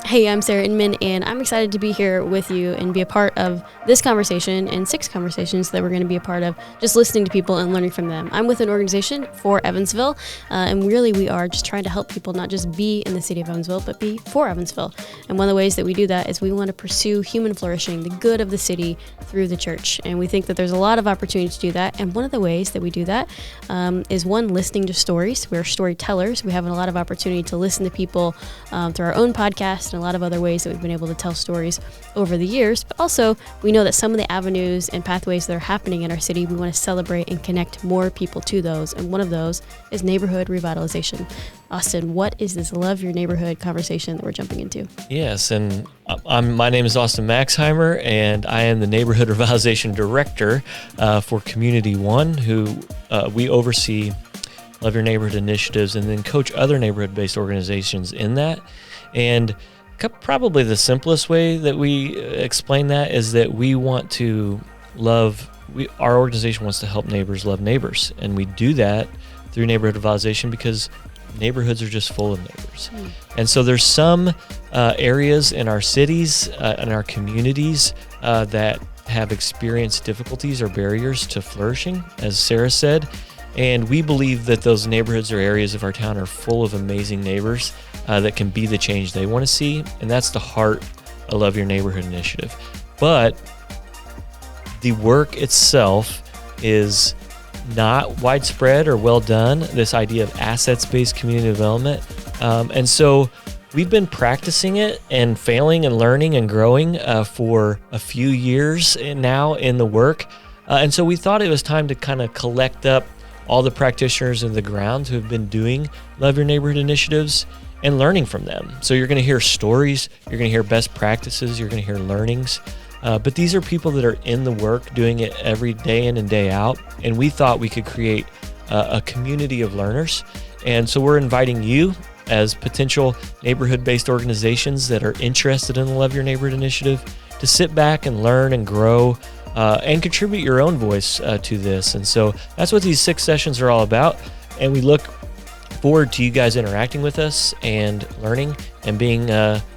Hey, I'm Sarah Inman, and I'm excited to be here with you and be a part of this conversation and 6 conversations that we're going to be a part of, just listening to people and learning from them. I'm with an organization for Evansville, and really we are just trying to help people not just be in the city of Evansville, but be for Evansville. And one of the ways that we do that is we want to pursue human flourishing, the good of the city, through the church. And we think that there's a lot of opportunity to do that. And one of the ways that we do that is one, listening to stories. We're storytellers. We have a lot of opportunity to listen to people through our own podcast and a lot of other ways that we've been able to tell stories over the years. But also, we know that some of the avenues and pathways that are happening in our city, we want to celebrate and connect more people to those. And one of those is neighborhood revitalization. Austin, what is this Love Your Neighborhood conversation that we're jumping into? Yes, and my name is Austin Maxheimer, and I am the Neighborhood Revitalization Director for Community One, who we oversee Love Your Neighborhood initiatives and then coach other neighborhood-based organizations in that. And probably the simplest way that we explain that is that we want to our organization wants to help neighbors love neighbors. And we do that through neighborhood revitalization because neighborhoods are just full of neighbors. And so there's some areas in our cities and our communities that have experienced difficulties or barriers to flourishing, as Sarah said. And we believe that those neighborhoods or areas of our town are full of amazing neighbors that can be the change they want to see. And that's the heart of Love Your Neighborhood initiative. But the work itself is not widespread or well done, this idea of assets-based community development. And so we've been practicing it and failing and learning and growing for a few years now in the work. And so we thought it was time to kind of collect up all the practitioners in the ground who have been doing Love Your Neighborhood initiatives and learning from them. So you're going to hear stories, you're going to hear best practices, you're going to hear learnings. But these are people that are in the work, doing it every day in and day out. And we thought we could create a community of learners. And so we're inviting you as potential neighborhood-based organizations that are interested in the Love Your Neighborhood initiative to sit back and learn and grow and contribute your own voice to this. And so that's what these 6 sessions are all about. And we look forward to you guys interacting with us and learning and being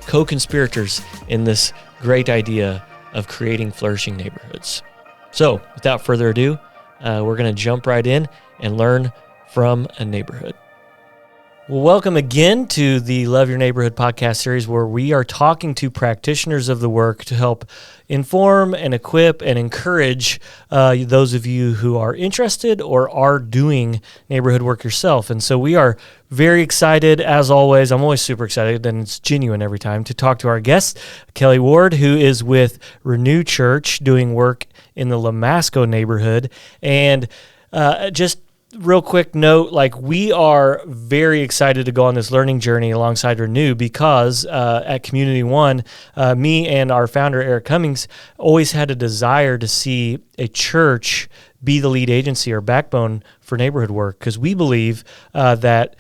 co-conspirators in this great idea of creating flourishing neighborhoods. So without further ado, we're going to jump right in and learn from a neighborhood. Well, welcome again to the Love Your Neighborhood podcast series, where we are talking to practitioners of the work to help inform and equip and encourage those of you who are interested or are doing neighborhood work yourself. And so we are very excited, as always. I'm always super excited, and it's genuine every time, to talk to our guest, Kelli Ward, who is with Renew Church doing work in the Lamasco neighborhood. And just real quick note, we are very excited to go on this learning journey alongside Renew because at Community One, me and our founder, Eric Cummings, always had a desire to see a church be the lead agency or backbone for neighborhood work, because we believe that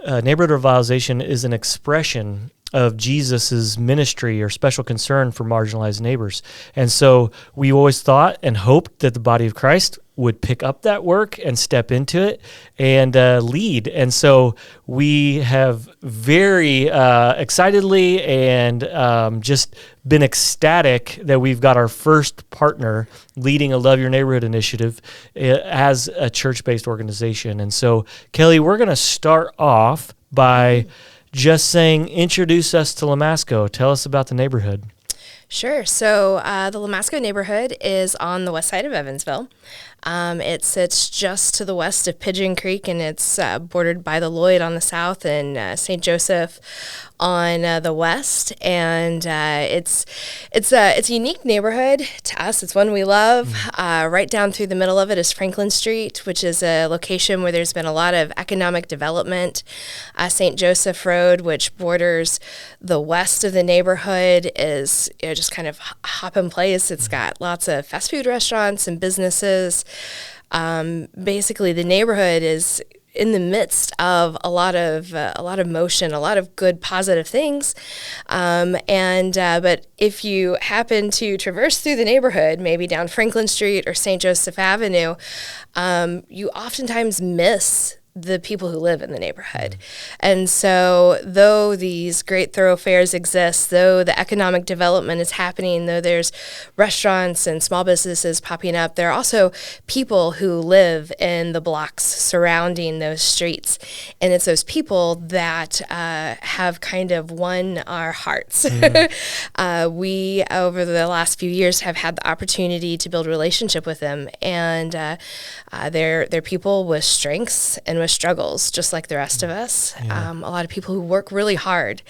neighborhood revitalization is an expression of Jesus's ministry or special concern for marginalized neighbors. And so we always thought and hoped that the body of Christ would pick up that work and step into it and lead. And so we have very excitedly and just been ecstatic that we've got our first partner leading a Love Your Neighborhood initiative as a church-based organization. And so, Kelli, we're going to start off by just saying, introduce us to Lamasco. Tell us about the neighborhood. Sure. So the Lamasco neighborhood is on the west side of Evansville. It sits just to the west of Pigeon Creek, and it's bordered by the Lloyd on the south and St. Joseph on the west. And it's a unique neighborhood to us. It's one we love. Right down through the middle of it is Franklin Street, which is a location where there's been a lot of economic development. St. Joseph Road, which borders the west of the neighborhood, is just kind of hop and place. It's got lots of fast food restaurants and businesses. Basically, the neighborhood is in the midst of a lot of motion, a lot of good, positive things. But if you happen to traverse through the neighborhood, maybe down Franklin Street or St. Joseph Avenue, you oftentimes miss the people who live in the neighborhood. And so though these great thoroughfares exist, though the economic development is happening, though there's restaurants and small businesses popping up, there are also people who live in the blocks surrounding those streets. And it's those people that have kind of won our hearts. We, over the last few years, have had the opportunity to build a relationship with them. And they're people with strengths and with struggles, just like the rest of us. A lot of people who work really hard.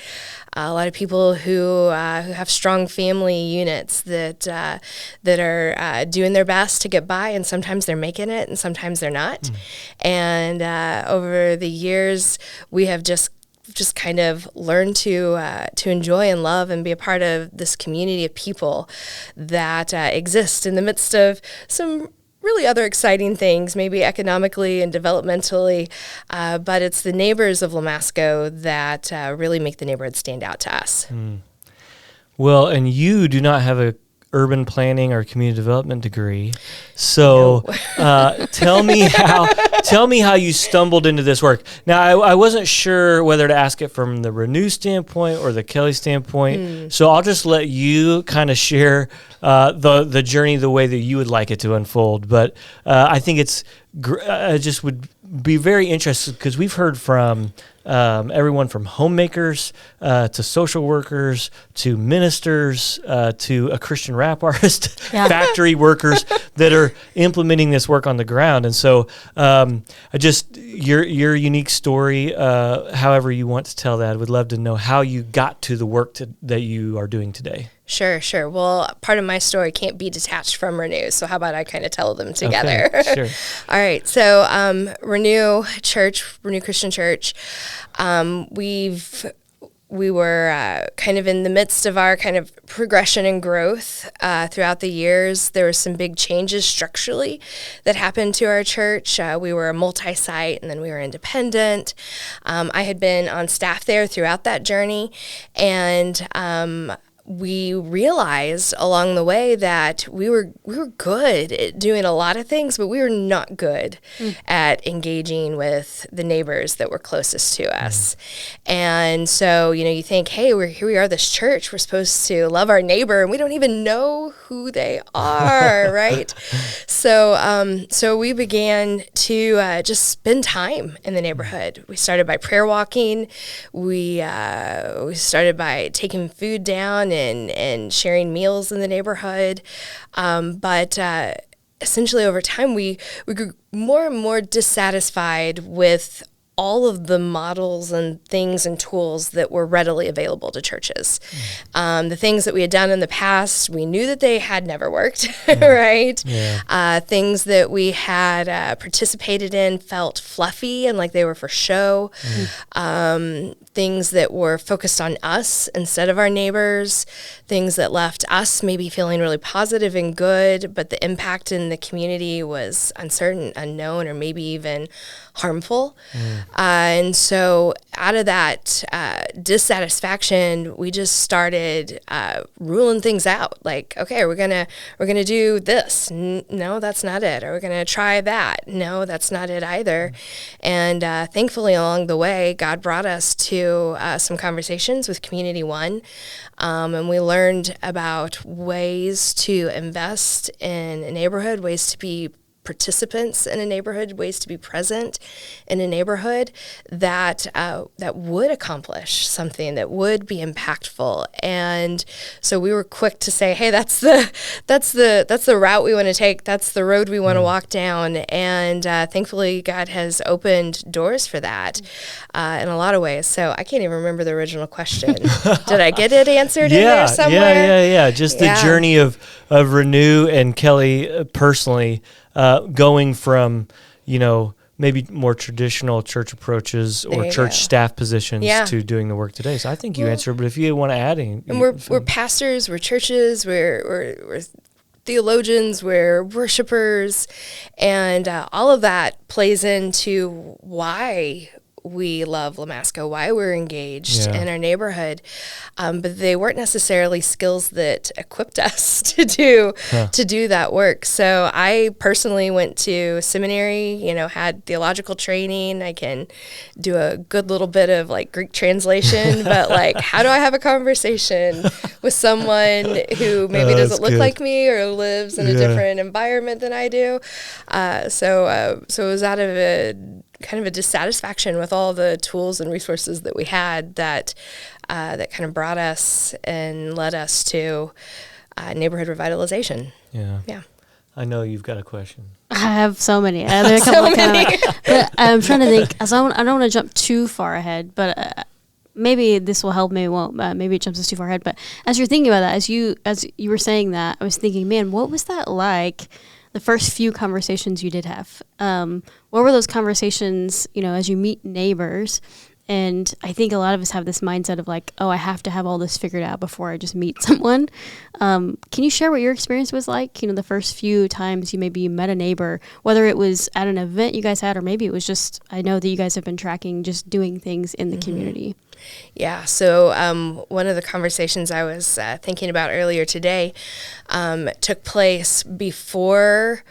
A lot of people who have strong family units that are doing their best to get by, and sometimes they're making it, and sometimes they're not. And over the years, we have just kind of learned to enjoy and love and be a part of this community of people that exist in the midst of some really other exciting things, maybe economically and developmentally, but it's the neighbors of Lamasco that really make the neighborhood stand out to us. Well, and you do not have a urban planning or community development degree, so tell me how you stumbled into this work. Now, I wasn't sure whether to ask it from the Renew standpoint or the Kelli standpoint, so I'll just let you kind of share the journey the way that you would like it to unfold. But I think it's just would be very interesting because we've heard from everyone from homemakers to social workers to ministers to a Christian rap artist, factory workers that are implementing this work on the ground. And so your unique story, however you want to tell that, I would love to know how you got to the work that you are doing today. Sure. Well, part of my story can't be detached from Renew, so how about I kind of tell them together? Okay, sure. All right, so Renew Christian Church, we were kind of in the midst of our kind of progression and growth throughout the years. There were some big changes structurally that happened to our church. We were a multi-site, and then we were independent. I had been on staff there throughout that journey, and we realized along the way that we were good at doing a lot of things, but we were not good at engaging with the neighbors that were closest to us. And so, you think, hey, here we are, this church, we're supposed to love our neighbor, and we don't even know who they are, right? So we began to just spend time in the neighborhood. We started by prayer walking. We started by taking food down and sharing meals in the neighborhood. But essentially over time, we grew more and more dissatisfied with all of the models and things and tools that were readily available to churches. The things that we had done in the past, we knew that they had never worked, right? Yeah. Things that we had participated in felt fluffy and like they were for show. Things that were focused on us instead of our neighbors, things that left us maybe feeling really positive and good, but the impact in the community was uncertain, unknown, or maybe even harmful. And so out of that dissatisfaction, we just started ruling things out. Like, okay, we're gonna do this. No, that's not it. Or we're gonna try that. No, that's not it either. And thankfully, along the way, God brought us to some conversations with Community One, and we learned about ways to invest in a neighborhood, ways to be participants in a neighborhood, ways to be present in a neighborhood that would accomplish something, that would be impactful. And so we were quick to say, hey, that's the route we want to take. That's the road we want to walk down. And thankfully, God has opened doors for that in a lot of ways. So I can't even remember the original question. Did I get it answered in there somewhere? Yeah. Just the journey of Renew and Kelli personally, going from, maybe more traditional church approaches or church staff positions to doing the work today. So I think you answered, but if you want to add anything. And we're pastors, we're churches, we're theologians, we're worshipers, and all of that plays into why we love Lamasco, why we're engaged in our neighborhood. But they weren't necessarily skills that equipped us to do that work. So I personally went to seminary, had theological training. I can do a good little bit of like Greek translation, but like, how do I have a conversation with someone who maybe doesn't look like me or lives in a different environment than I do? So it was out of a kind of a dissatisfaction with all the tools and resources that we had that kind of brought us and led us to neighborhood revitalization. Yeah. I know you've got a question. I have so many. There are a couple but I'm trying to think. I don't want to jump too far ahead, but maybe this will help. Maybe it won't. Maybe it jumps us too far ahead. But as you're thinking about that, as you were saying that, I was thinking, man, what was that like? The first few conversations you did have, what were those conversations, as you meet neighbors? And I think a lot of us have this mindset of like, oh, I have to have all this figured out before I just meet someone. Can you share what your experience was like? The first few times you met a neighbor, whether it was at an event you guys had, or maybe it was just, I know that you guys have been tracking just doing things in the community. Yeah, so one of the conversations I was thinking about earlier today took place before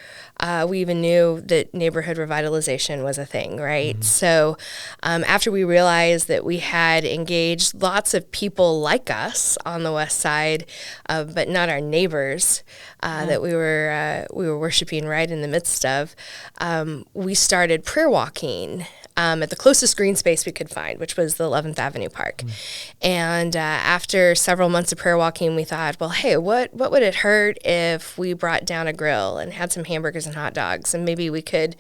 we even knew that neighborhood revitalization was a thing, right? Mm-hmm. So after we realized that we had engaged lots of people like us on the west side, but not our neighbors that we were worshiping right in the midst of, we started prayer walking at the closest green space we could find, which was the 11th Avenue Park. Mm. And after several months of prayer walking, we thought, well, hey, what would it hurt if we brought down a grill and had some hamburgers and hot dogs, and maybe we could,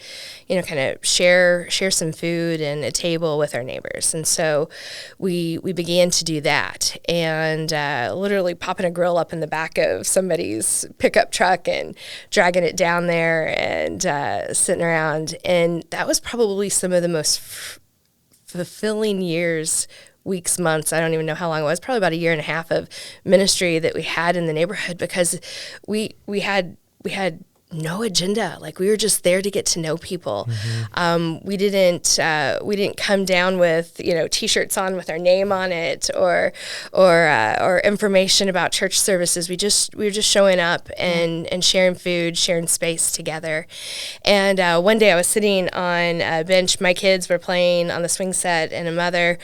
kind of share some food and a table with our neighbors. And so we began to do that, and literally popping a grill up in the back of somebody's pickup truck and dragging it down there and sitting around. And that was probably some of the most fulfilling weeks, months, I don't even know how long it was, probably about 1.5 years of ministry that we had in the neighborhood, because we had no agenda. Like, we were just there to get to know people. Mm-hmm. We didn't come down with T-shirts on with our name on it or information about church services. We were just showing up and sharing food, sharing space together. And one day I was sitting on a bench. My kids were playing on the swing set, and a mother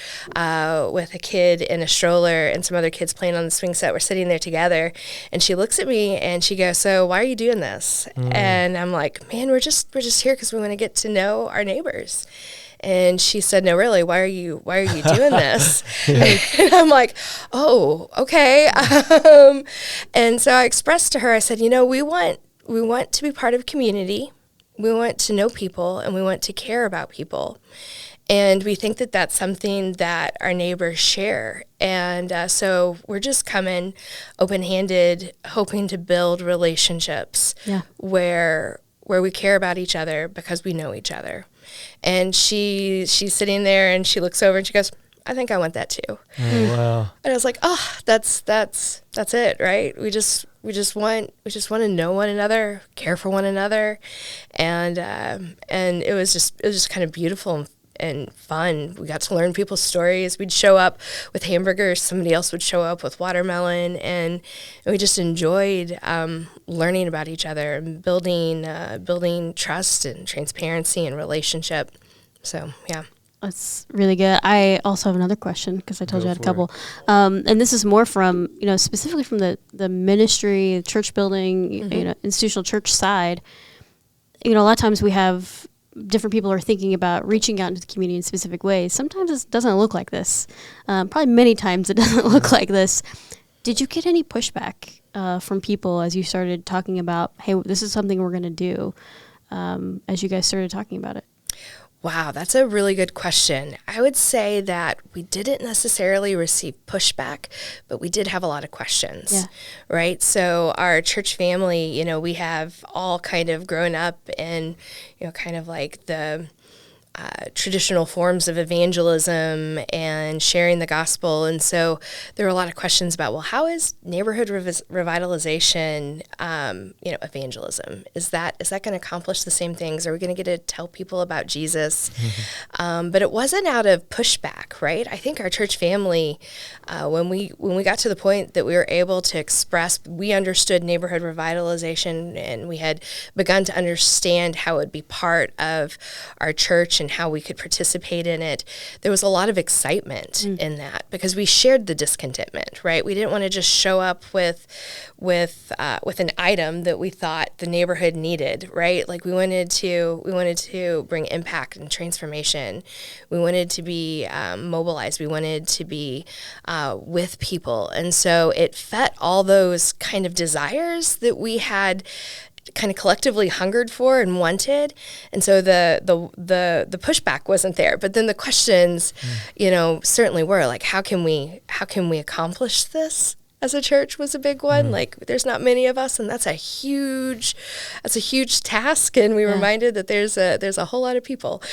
with a kid in a stroller and some other kids playing on the swing set were sitting there together. And she looks at me and she goes, "So why are you doing this?" And I'm like, "Man, we're just here because we want to get to know our neighbors." And she said, "No, really, why are you doing this?" And I'm like, "Oh, okay." And so I expressed to her, I said, we want to be part of community. We want to know people, and we want to care about people. And we think that that's something that our neighbors share. And so we're just coming open-handed, hoping to build relationships where we care about each other because we know each other. And she's sitting there and she looks over and she goes, "I think I want that too." Oh, wow. And I was like, "Oh, that's it, right? We just want to know one another, care for one another." And it was just kind of beautiful and fun. We got to learn people's stories. We'd show up with hamburgers. Somebody else would show up with watermelon, and we just enjoyed learning about each other and building trust and transparency and relationship. So, yeah. That's really good. I also have another question because I told you I had a couple. And this is more from, specifically from the ministry, church building, institutional church side. A lot of times we have different people are thinking about reaching out into the community in specific ways. Sometimes it doesn't look like this. Probably many times it doesn't look like this. Did you get any pushback from people as you started talking about, hey, this is something we're going to do, as you guys started talking about it? Wow, that's a really good question. I would say that we didn't necessarily receive pushback, but we did have a lot of questions, right? So our church family, we have all kind of grown up in, kind of like the traditional forms of evangelism and sharing the gospel. And so there were a lot of questions about, well, how is neighborhood revitalization, evangelism? Is that going to accomplish the same things? Are we going to get to tell people about Jesus? But it wasn't out of pushback, right? I think our church family, when we got to the point that we were able to express, we understood neighborhood revitalization, and we had begun to understand how it would be part of our church and how we could participate in it. There was a lot of excitement in that because we shared the discontentment, right? We didn't want to just show up with an item that we thought the neighborhood needed, right? Like we wanted to bring impact and transformation. We wanted to be mobilized. We wanted to be with people, and so it fit all those kind of desires that we had kind of collectively hungered for and wanted. And so the pushback wasn't there, but then the questions, certainly were like, how can we accomplish this as a church was a big one. Like there's not many of us, and that's a huge task. And we were reminded that there's a whole lot of people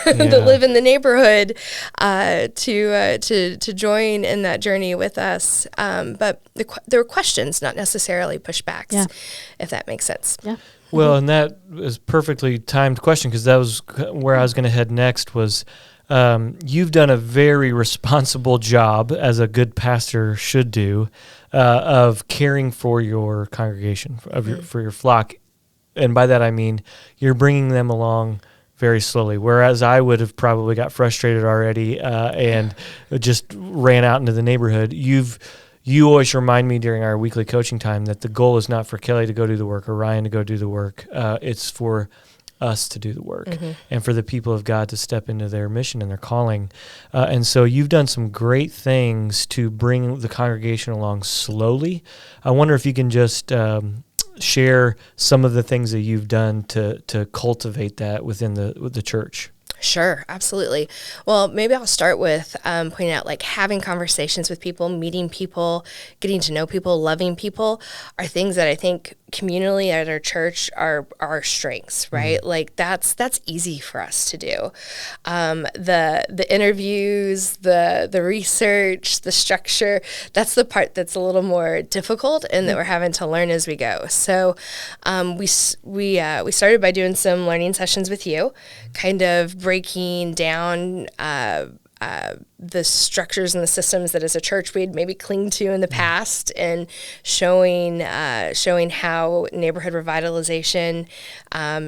that live in the neighborhood to join in that journey with us. But there were questions, not necessarily pushbacks, if that makes sense. Yeah. Well, and that is perfectly timed question, because that was where I was going to head next was, you've done a very responsible job, as a good pastor should do, of caring for your congregation, for your flock. And by that I mean you're bringing them along very slowly, whereas I would have probably got frustrated already and just ran out into the neighborhood. You always remind me during our weekly coaching time that the goal is not for Kelly to go do the work or Ryan to go do the work. It's for us to do the work and for the people of God to step into their mission and their calling. And so you've done some great things to bring the congregation along slowly. I wonder if you can just share some of the things that you've done to cultivate that within the church. Sure, absolutely. Well, maybe I'll start with pointing out, like, having conversations with people, meeting people, getting to know people, loving people are things that I think communally at our church are our strengths, right? Like that's easy for us to do. The interviews, the research, the structure, that's the part that's a little more difficult and that we're having to learn as we go. So we started by doing some learning sessions with you, kind of breaking down the structures and the systems that as a church we'd maybe cling to in the past, and showing how neighborhood revitalization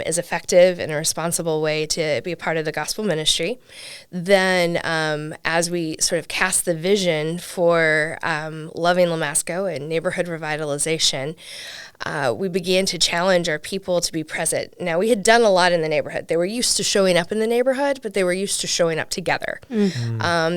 is effective in a responsible way to be a part of the gospel ministry. Then as we sort of cast the vision for loving Lamasco and neighborhood revitalization, we began to challenge our people to be present. Now, we had done a lot in the neighborhood. They were used to showing up in the neighborhood, but they were used to showing up together.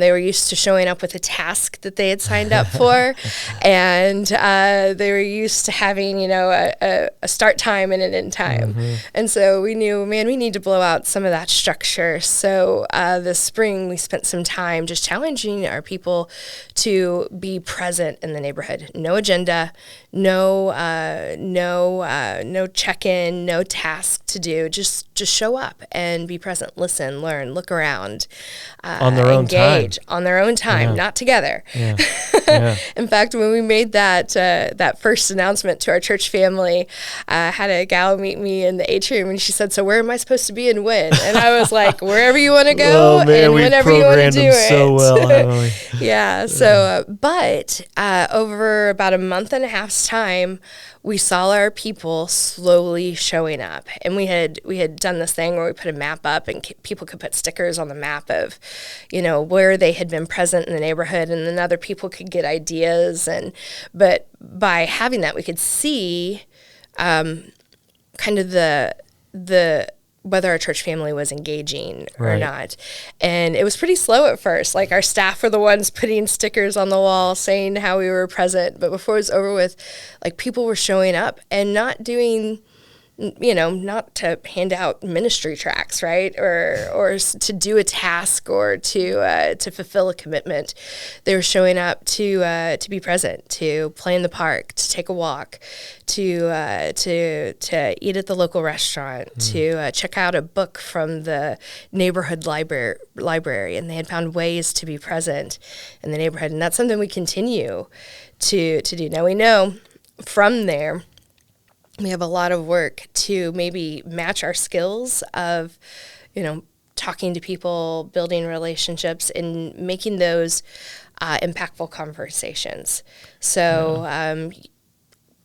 They were used to showing up with a task that they had signed up for, and they were used to having, a start time and an end time. And so we knew, man, we need to blow out some of that structure. So this spring, we spent some time just challenging our people to be present in the neighborhood. No agenda, no check-in, no task to do. Just show up and be present. Listen, learn, look around, on their own time. On their own time, not together. In fact, when we made that first announcement to our church family, I had a gal meet me in the atrium, and she said, "So where am I supposed to be and when?" And I was like, "Wherever you want to go, and whenever you want to do it." So well, haven't we? Yeah. So, but over about a month and a half's time, we saw our people slowly showing up, and we had done this thing where we put a map up, and people could put stickers on the map of, where they had been present in the neighborhood, and then other people could get ideas. But by having that, we could see kind of the whether our church family was engaging or not. And it was pretty slow at first. Like, our staff were the ones putting stickers on the wall saying how we were present. But before it was over with, like, people were showing up and not doing not to hand out ministry tracts, right, or to do a task or to fulfill a commitment. They were showing up to be present, to play in the park, to take a walk, to eat at the local restaurant, to check out a book from the neighborhood library, and they had found ways to be present in the neighborhood, and that's something we continue to do. Now we know from there we have a lot of work to maybe match our skills of, talking to people, building relationships, and making those impactful conversations. So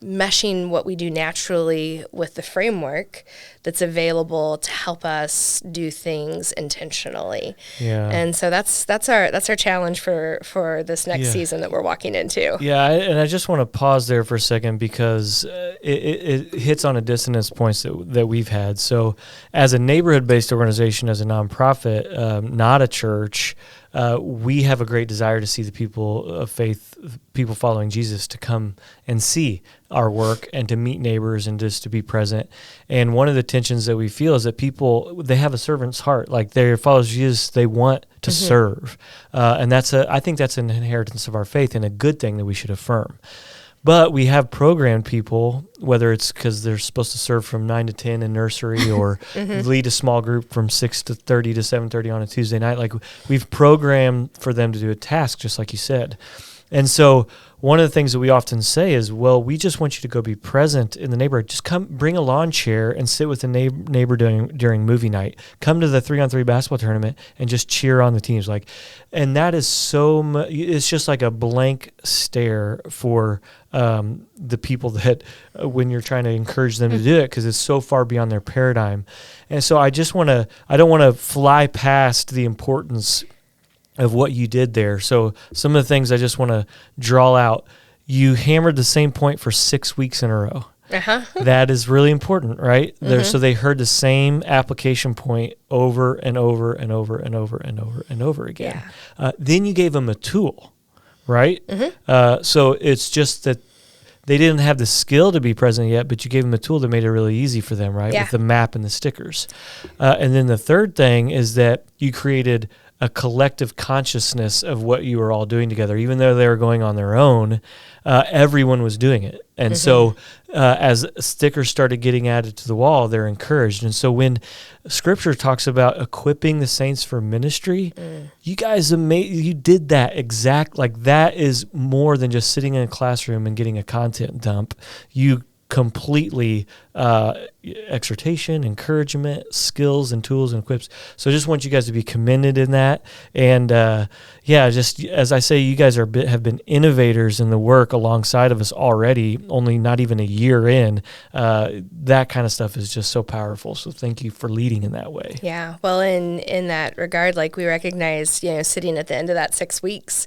meshing what we do naturally with the framework that's available to help us do things intentionally. Yeah. And so that's our challenge for this next season that we're walking into. Yeah, and I just want to pause there for a second because it hits on a dissonance points that we've had. So as a neighborhood-based organization, as a nonprofit, not a church, we have a great desire to see the people of faith, people following Jesus, to come and see our work and to meet neighbors and just to be present. And one of the tensions that we feel is that people, they have a servant's heart. Like they're followers of Jesus, they want to serve. And I think that's an inheritance of our faith and a good thing that we should affirm. But we have programmed people, whether it's because they're supposed to serve from 9 to 10 in nursery or lead a small group from 6 to 30 to 7:30 on a Tuesday night. Like we've programmed for them to do a task, just like you said. And so one of the things that we often say is, well, we just want you to go be present in the neighborhood. Just come, bring a lawn chair and sit with the neighbor during movie night. Come to the 3-on-3 basketball tournament and just cheer on the teams. And that is it's just like a blank stare for the people that when you're trying to encourage them to do it, because it's so far beyond their paradigm. And so I don't want to fly past the importance of what you did there. So some of the things I just want to draw out. You hammered the same point for 6 weeks in a row. That is really important, right? So they heard the same application point over and over and over and over and over and over again. Then you gave them a tool, right? So it's just that they didn't have the skill to be present yet, but you gave them a tool that made it really easy for them, right? With the map and the stickers. And then the third thing is that you created a collective consciousness of what you were all doing together. Even though they were going on their own, everyone was doing it. And so as stickers started getting added to the wall, they're encouraged. And so when Scripture talks about equipping the saints for ministry, you guys, you did that that is more than just sitting in a classroom and getting a content dump. You completely exhortation, encouragement, skills and tools and equips. So I just want you guys to be commended in that. And just as I say, you guys have been innovators in the work alongside of us already, only not even a year in. That kind of stuff is just so powerful. So thank you for leading in that way. Yeah. Well, in that regard, we recognize, sitting at the end of that 6 weeks,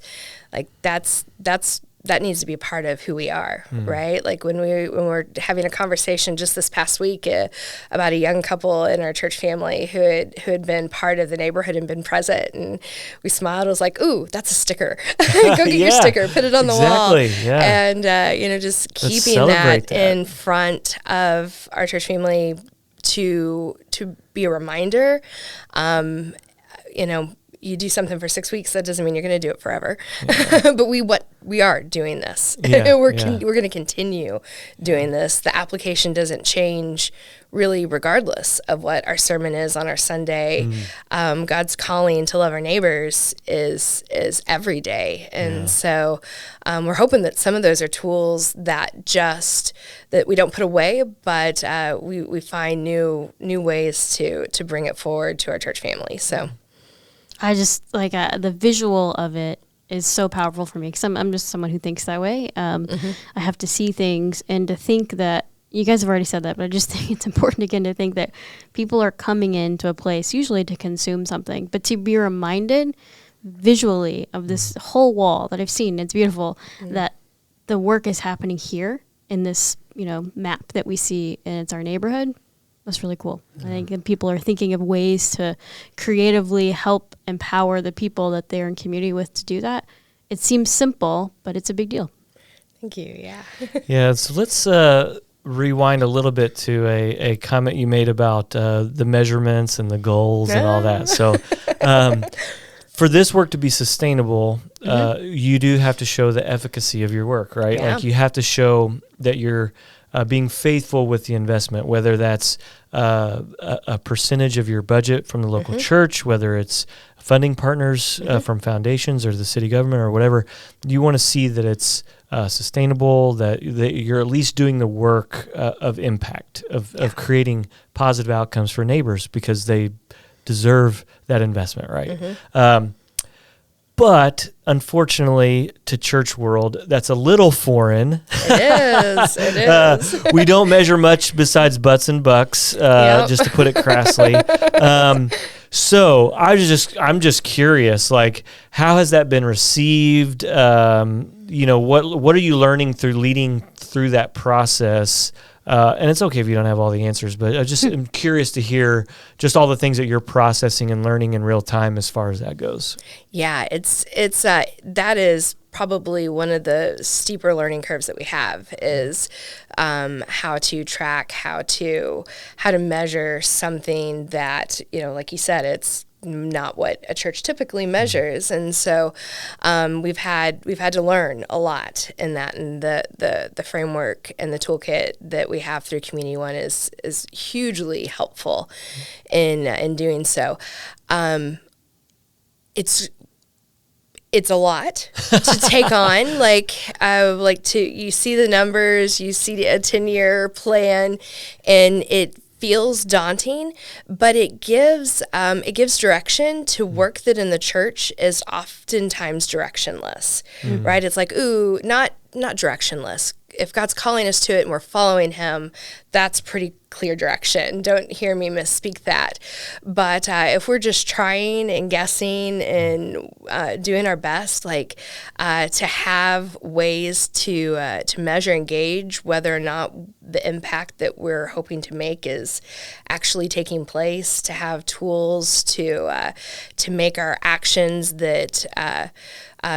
that needs to be a part of who we are, right? When we're having a conversation just this past week about a young couple in our church family who had been part of the neighborhood and been present, and we smiled. I was like, "Ooh, that's a sticker! Go get your sticker, put it on the wall." And just keeping that in front of our church family to be a reminder. You do something for 6 weeks, that doesn't mean you're going to do it forever. But we are doing this. We're going to continue doing this. The application doesn't change really regardless of what our sermon is on our Sunday. God's calling to love our neighbors is every day. And so we're hoping that some of those are tools that we don't put away, but we find new ways to bring it forward to our church family. So I just the visual of it is so powerful for me, because I'm just someone who thinks that way. I have to see things, and to think that, you guys have already said that, but I just think it's important again to think that people are coming into a place usually to consume something, but to be reminded visually of this whole wall that I've seen. It's beautiful that the work is happening here in this map that we see, and it's our neighborhood. That's really cool. I think that people are thinking of ways to creatively help empower the people that they're in community with to do that. It seems simple, but it's a big deal. Thank you. Yeah. So rewind a little bit to a comment you made about the measurements and the goals and all that. So for this work to be sustainable, you do have to show the efficacy of your work, right? Yeah. Like you have to show that you're being faithful with the investment, whether that's a percentage of your budget from the local church, whether it's funding partners from foundations or the city government or whatever. You want to see that it's sustainable, that you're at least doing the work of impact, of creating positive outcomes for neighbors because they deserve that investment, right? But unfortunately, to church world, that's a little foreign. It is. We don't measure much besides butts and bucks, just to put it crassly. So I'm just curious, like, how has that been received? What are you learning through leading through that process? And it's okay if you don't have all the answers, but I just am curious to hear just all the things that you're processing and learning in real time as far as that goes. Yeah, that is probably one of the steeper learning curves that we have is how to track, how to measure something that, like you said, it's not what a church typically measures, and so we've had to learn a lot in that, and the framework and the toolkit that we have through Community One is hugely helpful in doing so. It's a lot to take on. You see the numbers, you see a 10-year plan, and it feels daunting, but it gives direction to work that in the church is oftentimes directionless, right? It's like, not directionless. If God's calling us to it and we're following him, that's pretty clear direction. Don't hear me misspeak that. But if we're just trying and guessing and doing our best, to have ways to measure and gauge whether or not the impact that we're hoping to make is actually taking place, to have tools to make our actions that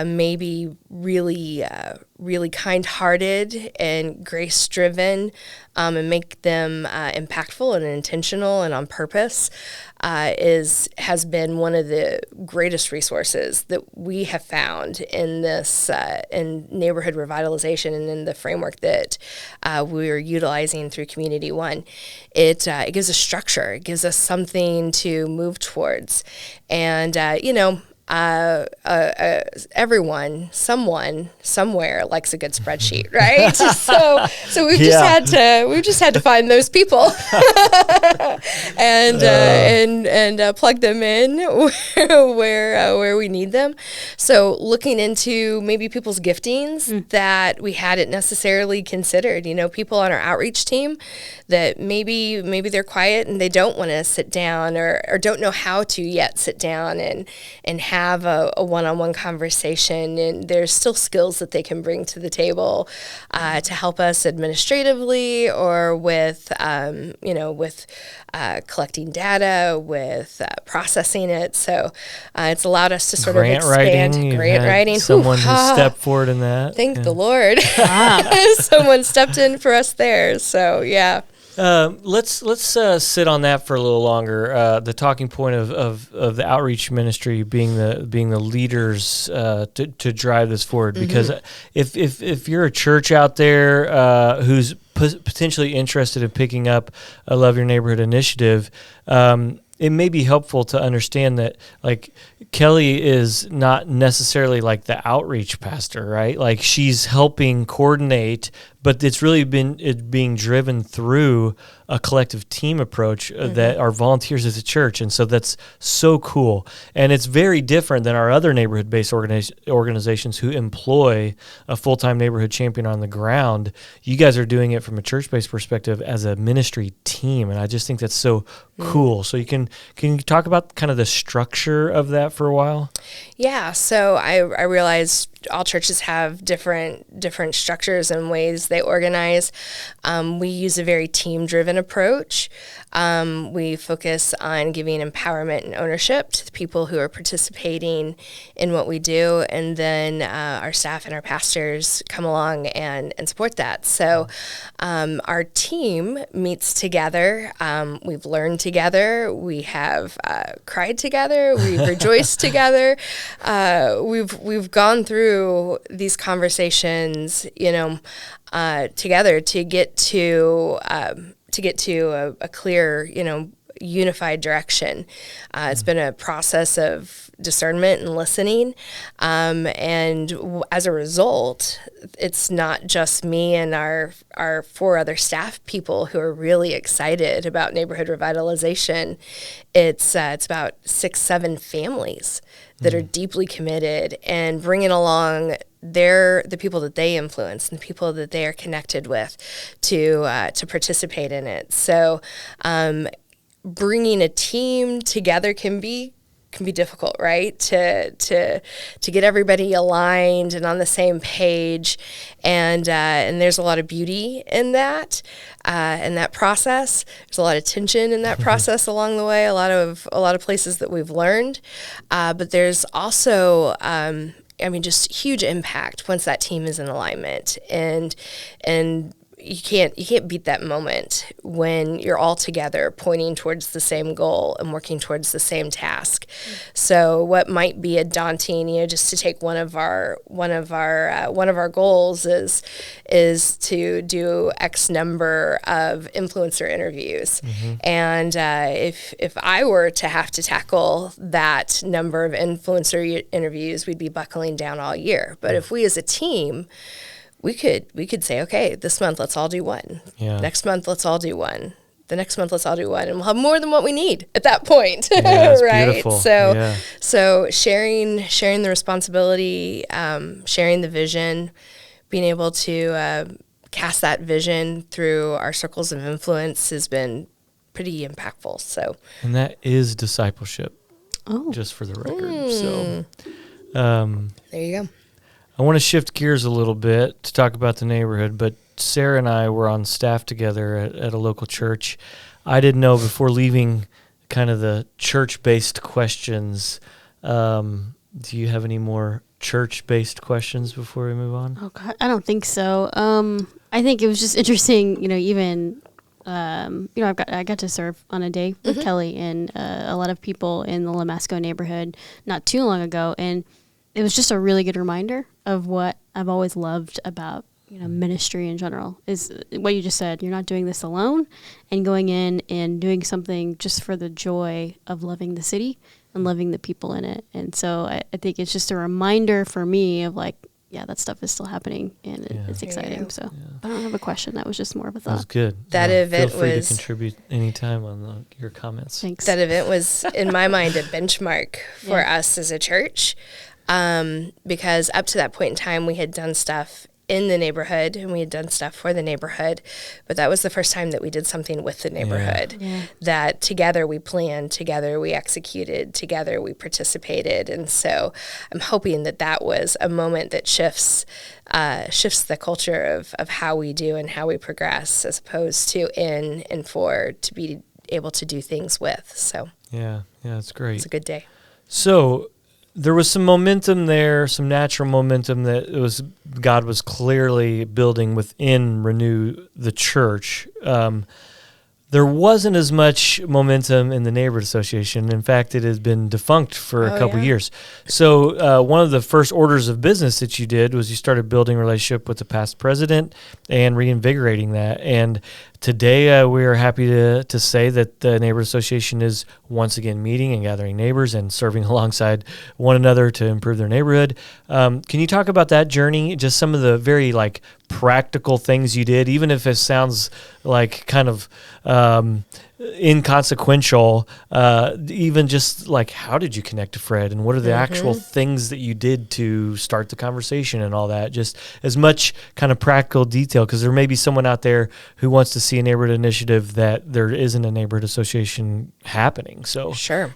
maybe really kind-hearted and grace-driven, and make them impactful and intentional and on purpose, has been one of the greatest resources that we have found in this in neighborhood revitalization and in the framework that we're utilizing through Community One. It gives us structure. It gives us something to move towards, and everyone, someone, somewhere likes a good spreadsheet, right? so we've just had to find those people and plug them in where we need them. So looking into maybe people's giftings that we hadn't necessarily considered. People on our outreach team that maybe they're quiet and they don't want to sit down or don't know how to yet sit down and have a one-on-one conversation, and there's still skills that they can bring to the table to help us administratively or with collecting data, with processing it. So it's allowed us to sort of expand grant writing. Someone who stepped forward in that. Thank the Lord. Someone stepped in for us there. So yeah. Let's sit on that for a little longer. The talking point of the outreach ministry being the leaders to drive this forward. Because if you're a church out there who's potentially interested in picking up a Love Your Neighborhood initiative, it may be helpful to understand that, like, Kelli is not necessarily like the outreach pastor, right? Like, she's helping coordinate, but it's really being driven through a collective team approach that are volunteers as a church. And so that's so cool. And it's very different than our other neighborhood-based organizations who employ a full-time neighborhood champion on the ground. You guys are doing it from a church-based perspective as a ministry team. And I just think that's so cool. So can you talk about kind of the structure of that for a while? Yeah. So I realized all churches have different structures and ways they organize. We use a very team-driven approach. We focus on giving empowerment and ownership to the people who are participating in what we do, and then our staff and our pastors come along and support that. So our team meets together. We've learned together. We have cried together. We've rejoiced together. We've gone through these conversations, together to get to a clear, unified direction. It's been a process of discernment and listening, as a result, it's not just me and our 4 other staff people who are really excited about neighborhood revitalization. It's about 6-7 families that are deeply committed and bringing along the people that they influence and the people that they are connected with to participate in it. So bringing a team together can be difficult, right? To get everybody aligned and on the same page, and there's a lot of beauty in that process. There's a lot of tension in that process along the way. A lot of places that we've learned, but there's also just huge impact once that team is in alignment, and you can't beat that moment when you're all together pointing towards the same goal and working towards the same task. So what might be a daunting, just to take one of our goals is to do X number of influencer interviews. And if I were to have to tackle that number of influencer interviews, we'd be buckling down all year. But if we as a team, we could say, okay, this month let's all do one. Yeah. Next month let's all do one. The next month let's all do one, and we'll have more than what we need at that point. Yeah, that's right? Beautiful. So sharing the responsibility, sharing the vision, being able to cast that vision through our circles of influence has been pretty impactful. So, and that is discipleship. Oh, just for the record. So, there you go. I want to shift gears a little bit to talk about the neighborhood, but Sarah and I were on staff together at a local church. I didn't know before leaving kind of the church-based questions. Do you have any more church-based questions before we move on? Oh God, I don't think so. I think it was just interesting, even I got to serve on a day with Kelli and a lot of people in the Lamasco neighborhood not too long ago, and it was just a really good reminder of what I've always loved about ministry in general, is what you just said. You're not doing this alone, and going in and doing something just for the joy of loving the city and loving the people in it. And so I think it's just a reminder for me of that stuff is still happening, and it's exciting. So I don't have a question. That was just more of a thought. That was good. That event feel free was to contribute anytime on your comments. Thanks. That event was, in my mind, a benchmark for us as a church. Because up to that point in time, we had done stuff in the neighborhood and we had done stuff for the neighborhood, but that was the first time that we did something with the neighborhood. That together we planned, together we executed, together we participated. And so I'm hoping that was a moment that shifts the culture of how we do and how we progress, as opposed to in and for, to be able to do things with. So it's great. It's a good day. So there was some momentum there, some natural momentum that God was clearly building within Renew the church. There wasn't as much momentum in the neighborhood association. In fact, it has been defunct for a couple years. So one of the first orders of business that you did was you started building a relationship with the past president and reinvigorating that. And today we are happy to say that the neighborhood association is once again meeting and gathering neighbors and serving alongside one another to improve their neighborhood. Can you talk about that journey? Just some of the very practical things you did, even if it sounds like kind of inconsequential, even just like, how did you connect to Fred, and what are the actual things that you did to start the conversation and all that, just as much kind of practical detail, because there may be someone out there who wants to see a neighborhood initiative that there isn't a neighborhood association happening. So Sure.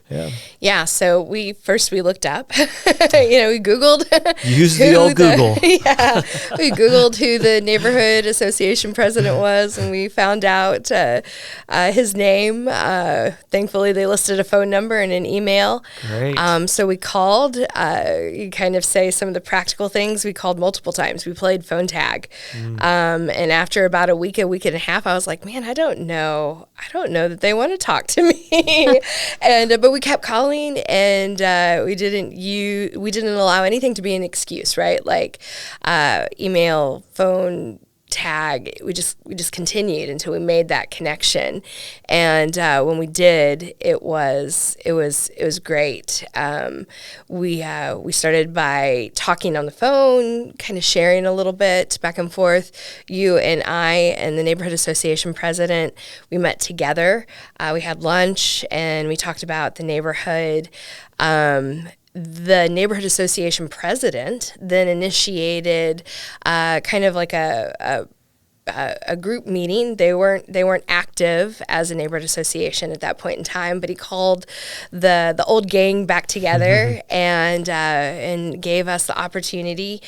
yeah. So we looked up, we Googled. Use the old Google. Yeah. We Googled who the neighborhood association president was, and we found out his name. Thankfully, they listed a phone number and an email. Great. So we called. You kind of say some of the practical things. We called multiple times. We played phone tag. And after about a week and a half, I was like, man, I don't know that they want to talk to me. But we kept calling, and we didn't allow anything to be an excuse, right? Like email, phone tag. We just continued until we made that connection. And when we did, it was great. We started by talking on the phone, kind of sharing a little bit back and forth. You and I and the neighborhood association president, we met together. We had lunch, and we talked about the neighborhood. The neighborhood association president then initiated kind of like a group meeting. They weren't active as a neighborhood association at that point in time, but he called the old gang back together and gave us the opportunity.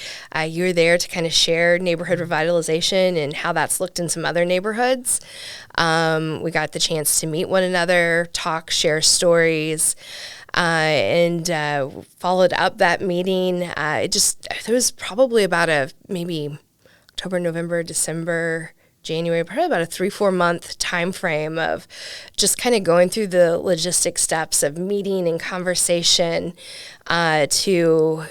You were there to kind of share neighborhood revitalization and how that's looked in some other neighborhoods. We got the chance to meet one another, talk, share stories. And followed up that meeting. There was probably about maybe October, November, December, January, probably about a 3-4 month time frame of just kind of going through the logistic steps of meeting and conversation to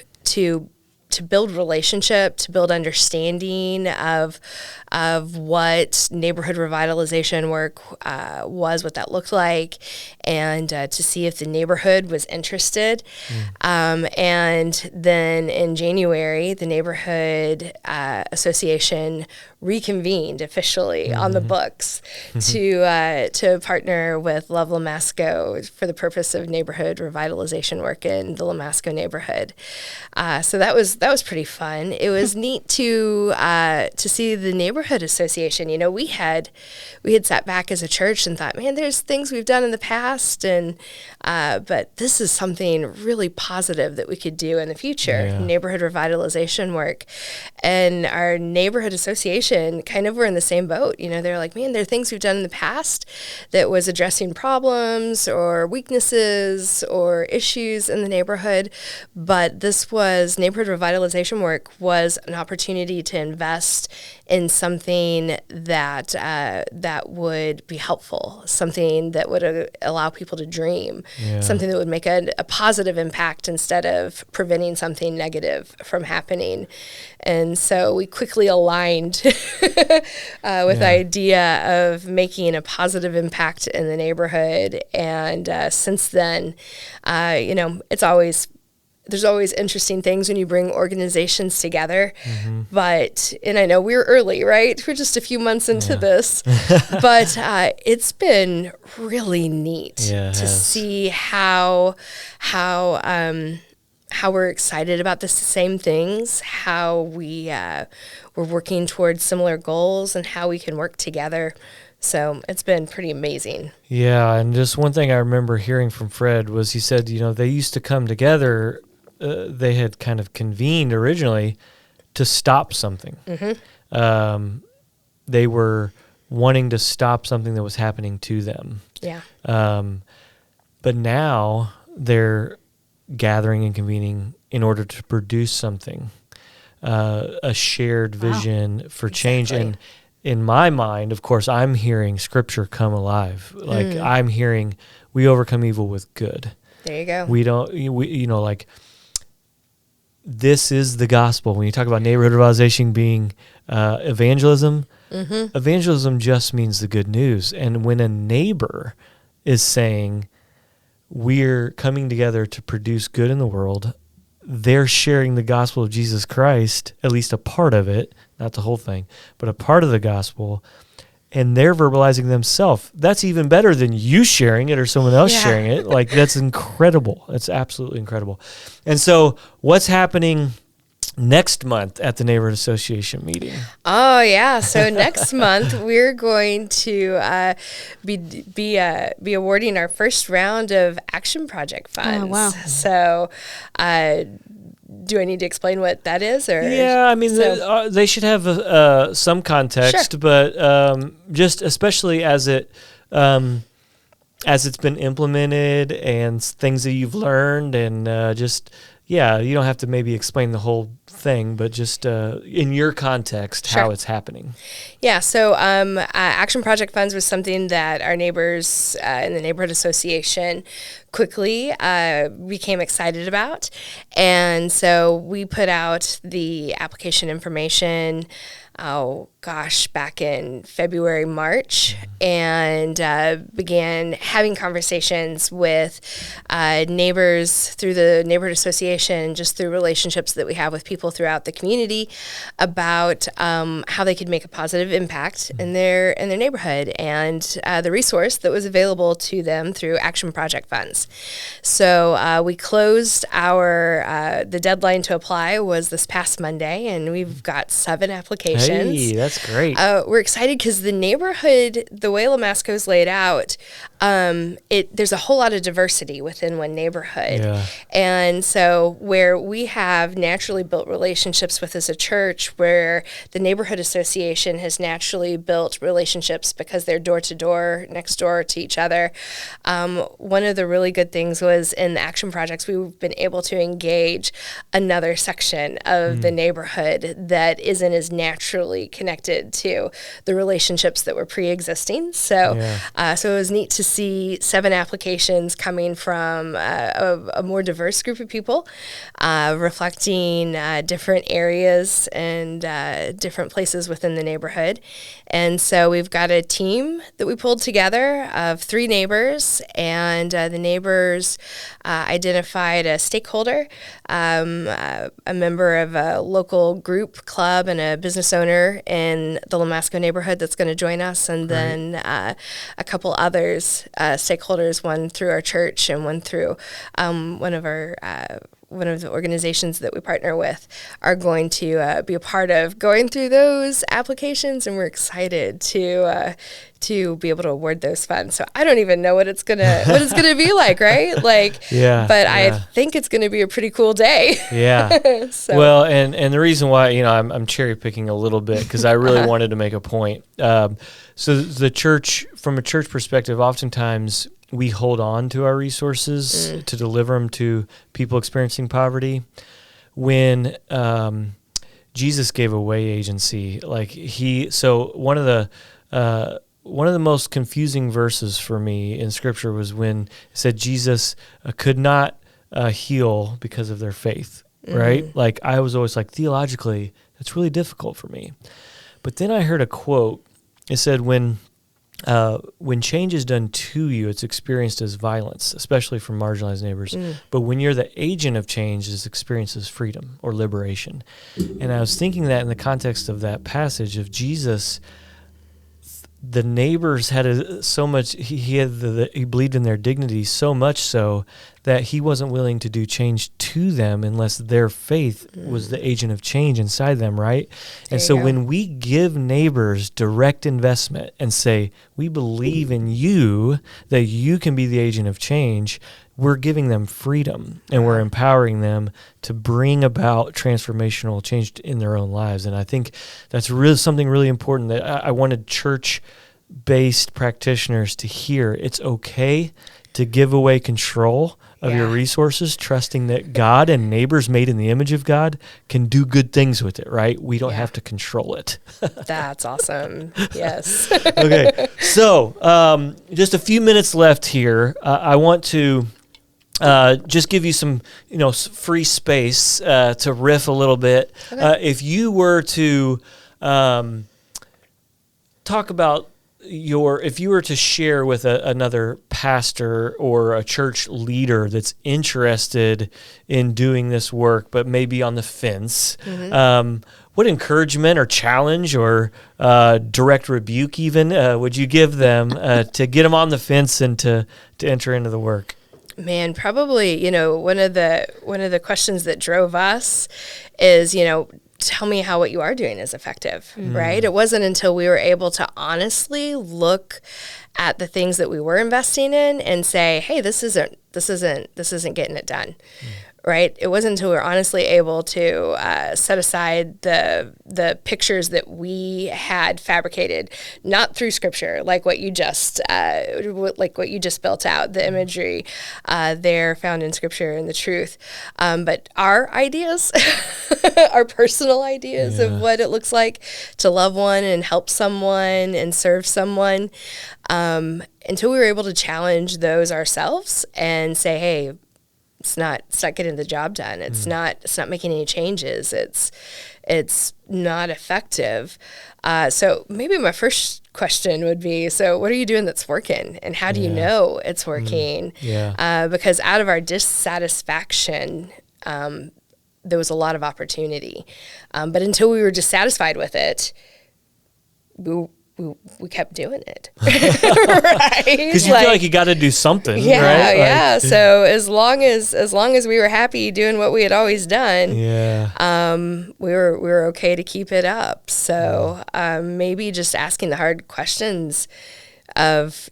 build relationship, to build understanding of what neighborhood revitalization work was, what that looked like, and to see if the neighborhood was interested. And then in January, the neighborhood association reconvened officially on the books to partner with Love Lamasco for the purpose of neighborhood revitalization work in the Lamasco neighborhood. So that was pretty fun. It was neat to see the neighborhood association. We had sat back as a church and thought, man, there's things we've done in the past, but this is something really positive that we could do in the future. Neighborhood revitalization work, and our neighborhood association kind of were in the same boat. They're like, man, there are things we've done in the past that was addressing problems or weaknesses or issues in the neighborhood, but this was neighborhood revitalization work was an opportunity to invest in something that would be helpful, something that would allow people to dream, something that would make a positive impact instead of preventing something negative from happening. And so we quickly aligned with the idea of making a positive impact in the neighborhood. And since then, there's always interesting things when you bring organizations together. And I know we're early, right? We're just a few months into this, but it's been really neat to see how we're excited about the same things, how we're working towards similar goals, and how we can work together. So it's been pretty amazing. Yeah, and just one thing I remember hearing from Fred was he said, they used to come together. They had kind of convened originally to stop something. They were wanting to stop something that was happening to them. Yeah. But now they're gathering and convening in order to produce something, a shared vision for change. And in my mind, of course, I'm hearing Scripture come alive. Like I'm hearing, we overcome evil with good. There you go. This is the gospel. When you talk about neighborhood revitalization being evangelism, evangelism just means the good news. And when a neighbor is saying, we're coming together to produce good in the world, they're sharing the gospel of Jesus Christ, at least a part of it, not the whole thing, but a part of the gospel. and they're verbalizing themselves. That's even better than you sharing it or someone else sharing it. Like, that's incredible. That's absolutely incredible. And so what's happening next month at the Neighborhood Association meeting? Oh yeah, so next month we're going to be awarding our first round of Action Project funds. Oh, wow. So do I need to explain what that is? Or Yeah, I mean, they should have some context, Sure. but just especially as it's been implemented and things that you've learned, and you don't have to maybe explain the whole thing, but just in your context, how it's happening. Yeah, so Action Project Funds was something that our neighbors in the Neighborhood Association quickly became excited about. And so we put out the application information, back in February, March, and began having conversations with neighbors through the Neighborhood Association, just through relationships that we have with people throughout the community about how they could make a positive impact in their neighborhood, and the resource that was available to them through Action Project Funds. So we closed the deadline to apply was this past Monday, and we've got 7 applications. Hey, that's great. We're excited because the neighborhood, the way Lamasco's laid out, there's a whole lot of diversity within one neighborhood. Yeah. And so where we have naturally built relationships with as a church, where the Neighborhood Association has naturally built relationships because they're door to door, next door to each other. One of the really good things was in the action projects, we've been able to engage another section of the neighborhood that isn't as naturally connected to the relationships that were pre-existing. So it was neat to see 7 applications coming from a more diverse group of people, reflecting different areas and different places within the neighborhood. And so we've got a team that we pulled together of 3 neighbors, and the neighbors identified a stakeholder, a member of a local group, club, and a business owner in the Lamasco neighborhood that's going to join us, and then a couple others, stakeholders, one through our church and one through one of the organizations that we partner with, are going to be a part of going through those applications, and we're excited to be able to award those funds. So I don't even know what it's gonna be like, right? I think it's gonna be a pretty cool day. Yeah. So. Well, and the reason why, I'm cherry picking a little bit because I really wanted to make a point. So the church, from a church perspective, oftentimes we hold on to our resources to deliver them to people experiencing poverty. When Jesus gave away agency, one of the most confusing verses for me in Scripture was when it said Jesus could not heal because of their faith, right? Like, I was always like, theologically, that's really difficult for me. But then I heard a quote. It said, when change is done to you, it's experienced as violence, especially from marginalized neighbors. But when you're the agent of change, it's experienced as freedom or liberation. And I was thinking that in the context of that passage of Jesus, the neighbors had so much. He believed in their dignity so much so that he wasn't willing to do change to them unless their faith was the agent of change inside them, right? And so when we give neighbors direct investment and say, we believe in you, that you can be the agent of change, we're giving them freedom and we're empowering them to bring about transformational change in their own lives. And I think that's really something really important that I wanted church-based practitioners to hear. It's okay to give away control of your resources, trusting that God and neighbors made in the image of God can do good things with it, right? We don't have to control it. That's awesome. Yes. Okay. So just a few minutes left here. I want to just give you some, free space to riff a little bit. Okay. If you were to talk about if you were to share with another pastor or a church leader that's interested in doing this work, but maybe on the fence, what encouragement or challenge or direct rebuke even would you give them to get them on the fence and to enter into the work? Man, probably, one of the questions that drove us is, tell me how what you are doing is effective, right? It wasn't until we were able to honestly look at the things that we were investing in and say, hey, this isn't getting it done. Right? It wasn't until we were honestly able to set aside the pictures that we had fabricated, not through Scripture, like what you just built out, the imagery there found in Scripture and the truth, but our ideas, our personal ideas of what it looks like to love one and help someone and serve someone, until we were able to challenge those ourselves and say, hey, it's not getting the job done. It's not making any changes. It's not effective. So maybe my first question would be, so what are you doing that's working, and how do you know it's working? Because out of our dissatisfaction, there was a lot of opportunity. But until we were dissatisfied with it, we kept doing it, right? Because you feel like you got to do something, right? Yeah. So as long as we were happy doing what we had always done, we were okay to keep it up. So maybe just asking the hard questions of,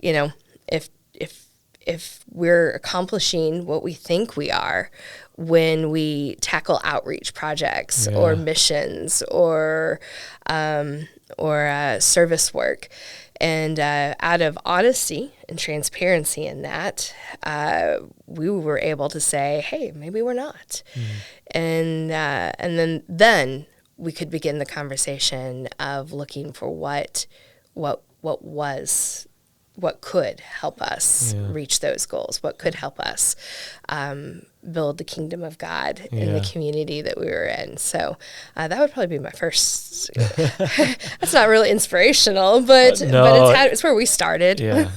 if we're accomplishing what we think we are when we tackle outreach projects or missions or service work. And out of honesty and transparency in that, we were able to say, hey, maybe we're not. And then we could begin the conversation of looking for what could help us reach those goals, what could help us build the kingdom of God in the community that we were in. So that would probably be my first. That's not really inspirational, but it's where we started. Yeah.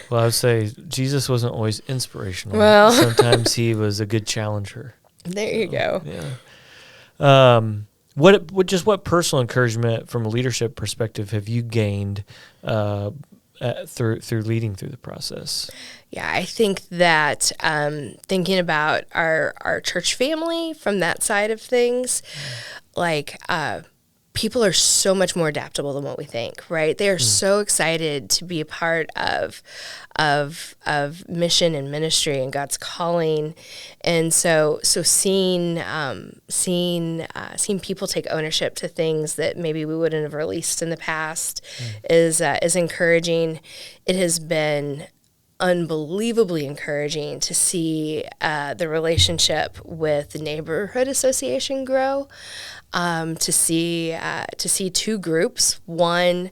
Well, I would say Jesus wasn't always inspirational. Well, sometimes he was a good challenger. There you go. Yeah. What personal encouragement from a leadership perspective have you gained through leading through the process? Yeah, I think that thinking about our church family from that side of things, people are so much more adaptable than what we think, right? They are so excited to be a part of mission and ministry and God's calling, and so seeing people take ownership to things that maybe we wouldn't have released in the past is encouraging. It has been unbelievably encouraging to see the relationship with the neighborhood association grow. To see two groups, one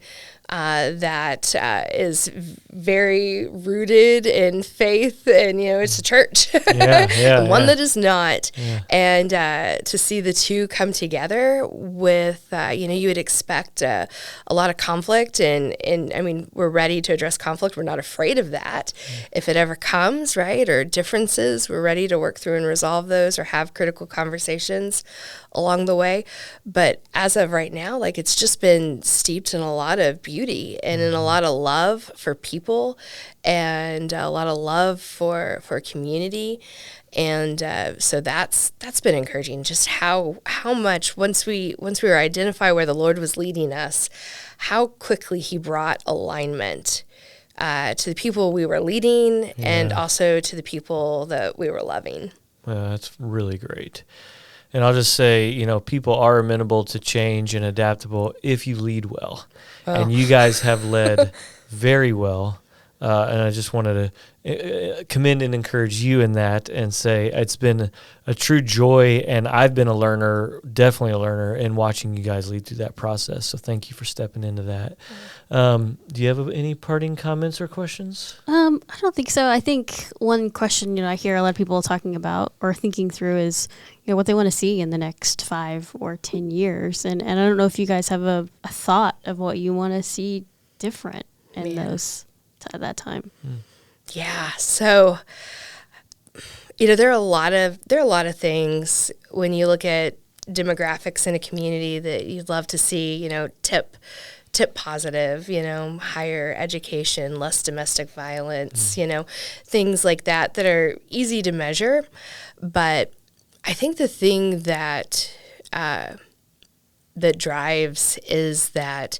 that is very rooted in faith, and it's a church, and one that is not, and to see the two come together with you would expect a lot of conflict, and I mean, we're ready to address conflict. We're not afraid of that if it ever comes, right? Or differences, we're ready to work through and resolve those or have critical conversations along the way. But as of right now, it's just been steeped in a lot of beauty and in a lot of love for people and a lot of love for community. And so that's been encouraging, just how much once we were identify where the Lord was leading us, how quickly he brought alignment to the people we were leading and also to the people that we were loving. That's really great. And I'll just say, people are amenable to change and adaptable if you lead well. Oh. And you guys have led very well. And I just wanted to commend and encourage you in that and say it's been a true joy. And I've been definitely a learner in watching you guys lead through that process. So thank you for stepping into that. Do you have any parting comments or questions? I don't think so. I think one question, I hear a lot of people talking about or thinking through is, what they want to see in the next 5 or 10 years. And I don't know if you guys have a thought of what you want to see different in at that time? Yeah. So, there are a lot of things when you look at demographics in a community that you'd love to see, tip positive, higher education, less domestic violence, things like that are easy to measure. But I think the thing that drives is that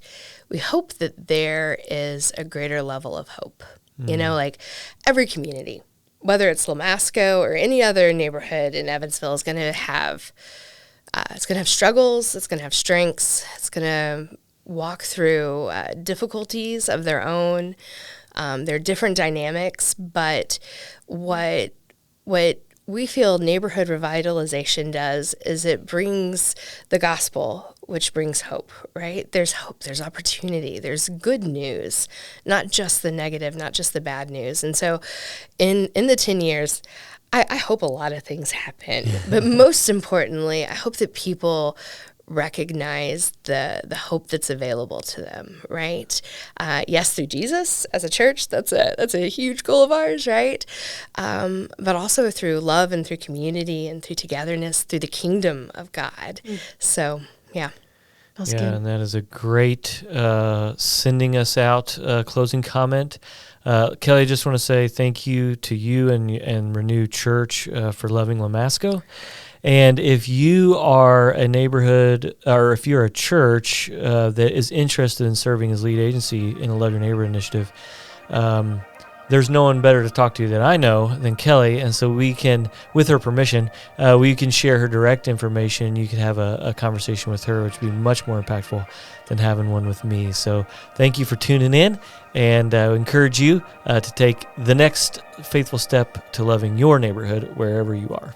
we hope that there is a greater level of hope. Like every community, whether it's Lamasco or any other neighborhood in Evansville, is going to have struggles. It's going to have strengths. It's going to walk through difficulties of their own. There are different dynamics, but what we feel neighborhood revitalization does is it brings the gospel, which brings hope, right? There's hope, there's opportunity, there's good news, not just the negative, not just the bad news. And so in the 10 years, I hope a lot of things happen, but most importantly, I hope that people recognize the hope that's available to them, right? Yes, through Jesus as a church, that's a huge goal of ours, right? But also through love and through community and through togetherness, through the kingdom of God. So, yeah. That's good. And that is a great sending us out closing comment. Kelli, I just want to say thank you to you and Renew Church for loving Lamasco. And if you are a neighborhood, or if you're a church that is interested in serving as lead agency in the Love Your Neighbor initiative, there's no one better to talk to that I know than Kelli. And so we can, with her permission, we can share her direct information. You can have a conversation with her, which would be much more impactful than having one with me. So thank you for tuning in, and I encourage you to take the next faithful step to loving your neighborhood wherever you are.